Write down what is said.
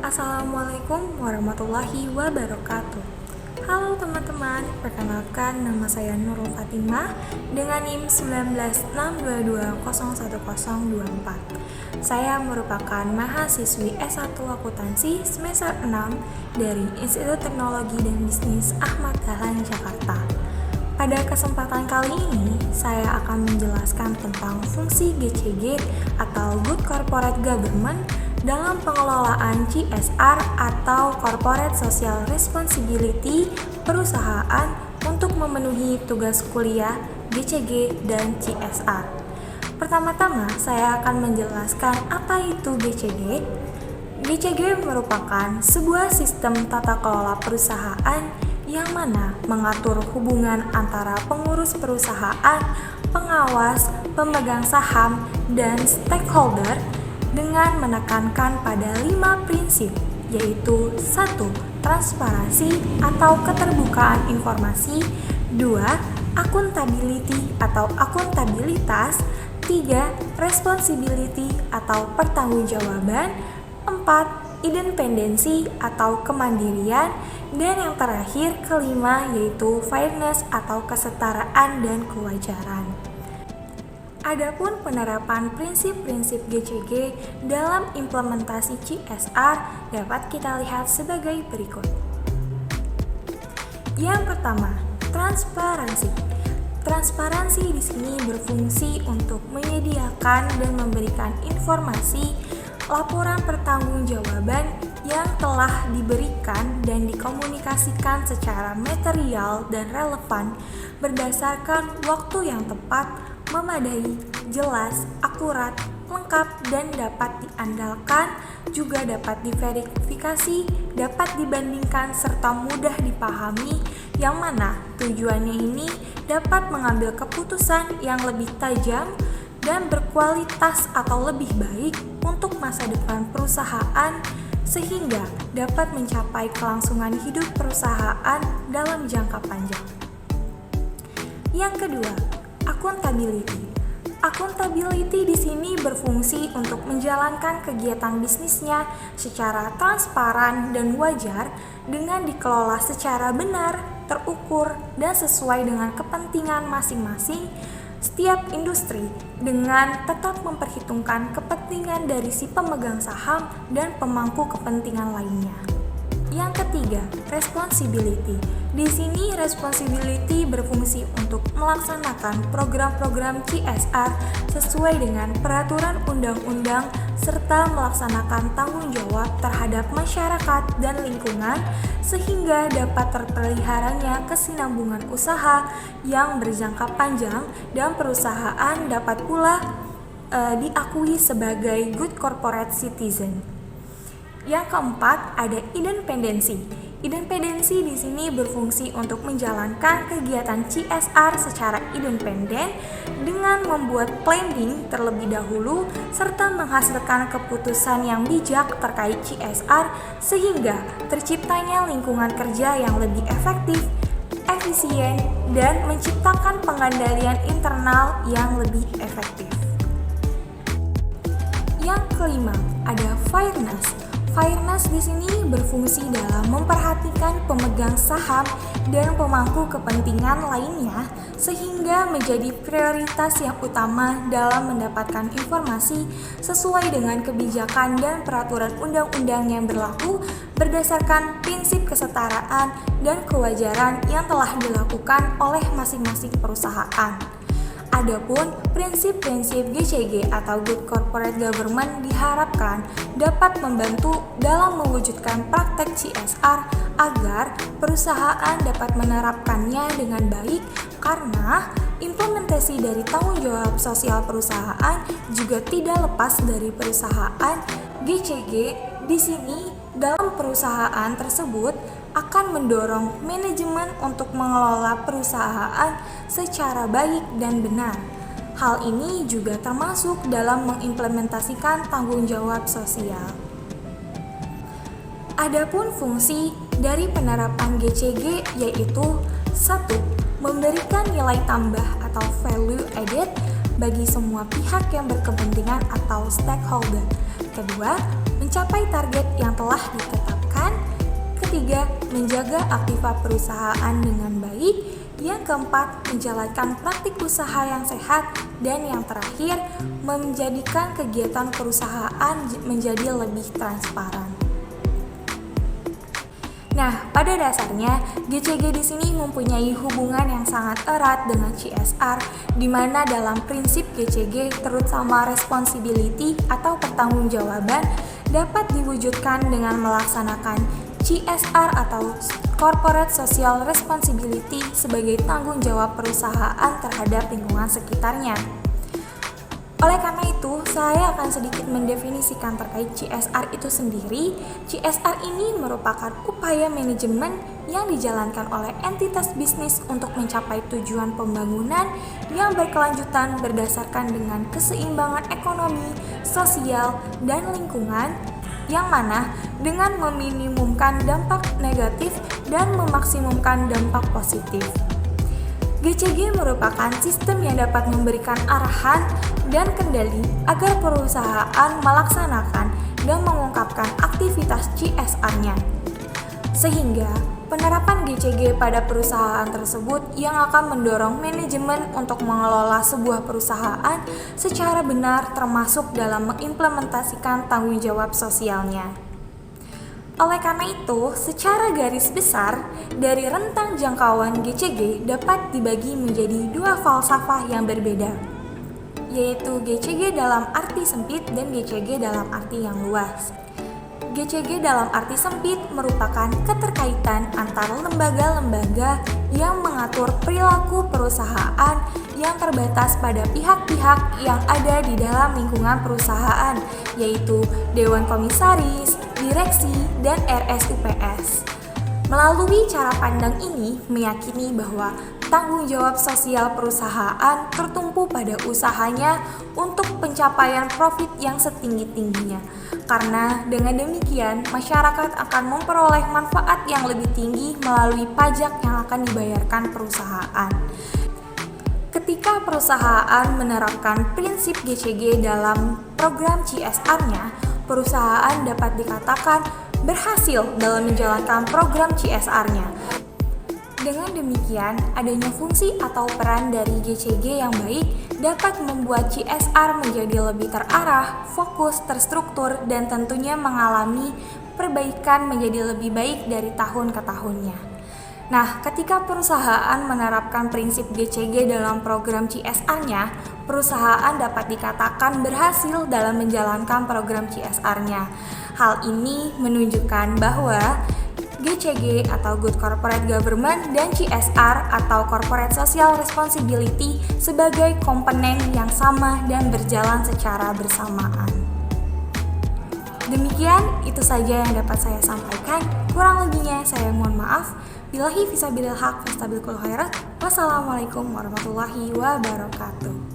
Assalamualaikum warahmatullahi wabarakatuh. Halo teman-teman, perkenalkan nama saya Nurul Fatimah dengan NIM 1962201024. Saya merupakan mahasiswi S1 Akuntansi semester 6 dari Institut Teknologi dan Bisnis Ahmad Dahlan Jakarta. Pada kesempatan kali ini, saya akan menjelaskan tentang fungsi GCG atau Good Corporate Government dalam pengelolaan CSR atau Corporate Social Responsibility perusahaan untuk memenuhi tugas kuliah GCG dan CSR. Pertama-tama, saya akan menjelaskan apa itu GCG. GCG merupakan sebuah sistem tata kelola perusahaan yang mana mengatur hubungan antara pengurus perusahaan, pengawas, pemegang saham, dan stakeholder dengan menekankan pada 5 prinsip, yaitu 1. Transparansi atau keterbukaan informasi, 2. Accountability atau akuntabilitas, 3. Responsibility atau pertanggungjawaban, 4. Independensi atau kemandirian, dan yang terakhir kelima yaitu fairness atau kesetaraan dan kewajaran. Adapun penerapan prinsip-prinsip GCG dalam implementasi CSR dapat kita lihat sebagai berikut. Yang pertama, transparansi. Transparansi di sini berfungsi untuk menyediakan dan memberikan informasi laporan pertanggungjawaban yang telah diberikan dan dikomunikasikan secara material dan relevan berdasarkan waktu yang tepat, memadai, jelas, akurat, lengkap, dan dapat diandalkan, juga dapat diverifikasi, dapat dibandingkan, serta mudah dipahami, yang mana tujuannya ini dapat mengambil keputusan yang lebih tajam dan berkualitas atau lebih baik untuk masa depan perusahaan, sehingga dapat mencapai kelangsungan hidup perusahaan dalam jangka panjang. Yang kedua, accountability. Accountability di sini berfungsi untuk menjalankan kegiatan bisnisnya secara transparan dan wajar dengan dikelola secara benar, terukur, dan sesuai dengan kepentingan masing-masing setiap industri dengan tetap memperhitungkan kepentingan dari si pemegang saham dan pemangku kepentingan lainnya. Yang ketiga, responsibility. Di sini responsibility berfungsi untuk melaksanakan program-program CSR sesuai dengan peraturan undang-undang serta melaksanakan tanggung jawab terhadap masyarakat dan lingkungan sehingga dapat terpeliharanya kesinambungan usaha yang berjangka panjang dan perusahaan dapat pula diakui sebagai good corporate citizen. Yang keempat, ada independensi. Independensi di sini berfungsi untuk menjalankan kegiatan CSR secara independen dengan membuat planning terlebih dahulu serta menghasilkan keputusan yang bijak terkait CSR sehingga terciptanya lingkungan kerja yang lebih efektif, efisien, dan menciptakan pengendalian internal yang lebih efektif. Yang kelima, ada fairness. Fairness di sini berfungsi dalam memperhatikan pemegang saham dan pemangku kepentingan lainnya sehingga menjadi prioritas yang utama dalam mendapatkan informasi sesuai dengan kebijakan dan peraturan undang-undang yang berlaku berdasarkan prinsip kesetaraan dan kewajaran yang telah dilakukan oleh masing-masing perusahaan. Adapun prinsip-prinsip GCG atau Good Corporate Government diharapkan dapat membantu dalam mewujudkan praktek CSR agar perusahaan dapat menerapkannya dengan baik karena implementasi dari tanggung jawab sosial perusahaan juga tidak lepas dari perusahaan. GCG di sini dalam perusahaan tersebut akan mendorong manajemen untuk mengelola perusahaan secara baik dan benar. Hal ini juga termasuk dalam mengimplementasikan tanggung jawab sosial. Adapun fungsi dari penerapan GCG yaitu 1. Memberikan nilai tambah atau value added bagi semua pihak yang berkepentingan atau stakeholder. Kedua, mencapai target yang telah ditetapkan. Ketiga, menjaga aktiva perusahaan dengan baik. Yang keempat, menjalankan praktik usaha yang sehat. Dan yang terakhir, menjadikan kegiatan perusahaan menjadi lebih transparan. Nah, pada dasarnya GCG di sini mempunyai hubungan yang sangat erat dengan CSR, di mana dalam prinsip GCG terutama responsibility atau pertanggungjawaban dapat diwujudkan dengan melaksanakan CSR atau Corporate Social Responsibility sebagai tanggung jawab perusahaan terhadap lingkungan sekitarnya. Oleh karena itu, saya akan sedikit mendefinisikan terkait CSR itu sendiri. CSR ini merupakan upaya manajemen yang dijalankan oleh entitas bisnis untuk mencapai tujuan pembangunan yang berkelanjutan berdasarkan dengan keseimbangan ekonomi, sosial, dan lingkungan, yang mana dengan meminimumkan dampak negatif dan memaksimumkan dampak positif. GCG merupakan sistem yang dapat memberikan arahan dan kendali agar perusahaan melaksanakan dan mengungkapkan aktivitas CSR-nya. Sehingga penerapan GCG pada perusahaan tersebut yang akan mendorong manajemen untuk mengelola sebuah perusahaan secara benar termasuk dalam mengimplementasikan tanggung jawab sosialnya. Oleh karena itu, secara garis besar, dari rentang jangkauan GCG dapat dibagi menjadi dua falsafah yang berbeda, yaitu GCG dalam arti sempit dan GCG dalam arti yang luas. GCG dalam arti sempit merupakan keterkaitan antara lembaga-lembaga yang mengatur perilaku perusahaan yang terbatas pada pihak-pihak yang ada di dalam lingkungan perusahaan, yaitu Dewan Komisaris, Direksi, dan RSUPS. Melalui cara pandang ini meyakini bahwa tanggung jawab sosial perusahaan tertumpu pada usahanya untuk pencapaian profit yang setinggi-tingginya. Karena dengan demikian, masyarakat akan memperoleh manfaat yang lebih tinggi melalui pajak yang akan dibayarkan perusahaan. Ketika perusahaan menerapkan prinsip GCG dalam program CSR-nya, perusahaan dapat dikatakan berhasil dalam menjalankan program CSR-nya. Dengan demikian, adanya fungsi atau peran dari GCG yang baik dapat membuat CSR menjadi lebih terarah, fokus, terstruktur, dan tentunya mengalami perbaikan menjadi lebih baik dari tahun ke tahunnya. Nah, ketika perusahaan menerapkan prinsip GCG dalam program CSR-nya, perusahaan dapat dikatakan berhasil dalam menjalankan program CSR-nya. Hal ini menunjukkan bahwa GCG atau Good Corporate Government dan CSR atau Corporate Social Responsibility sebagai komponen yang sama dan berjalan secara bersamaan. Demikian, itu saja yang dapat saya sampaikan. Kurang lebihnya saya mohon maaf. Billahi fisabilil haq fastabiqul khairat. Wassalamualaikum warahmatullahi wabarakatuh.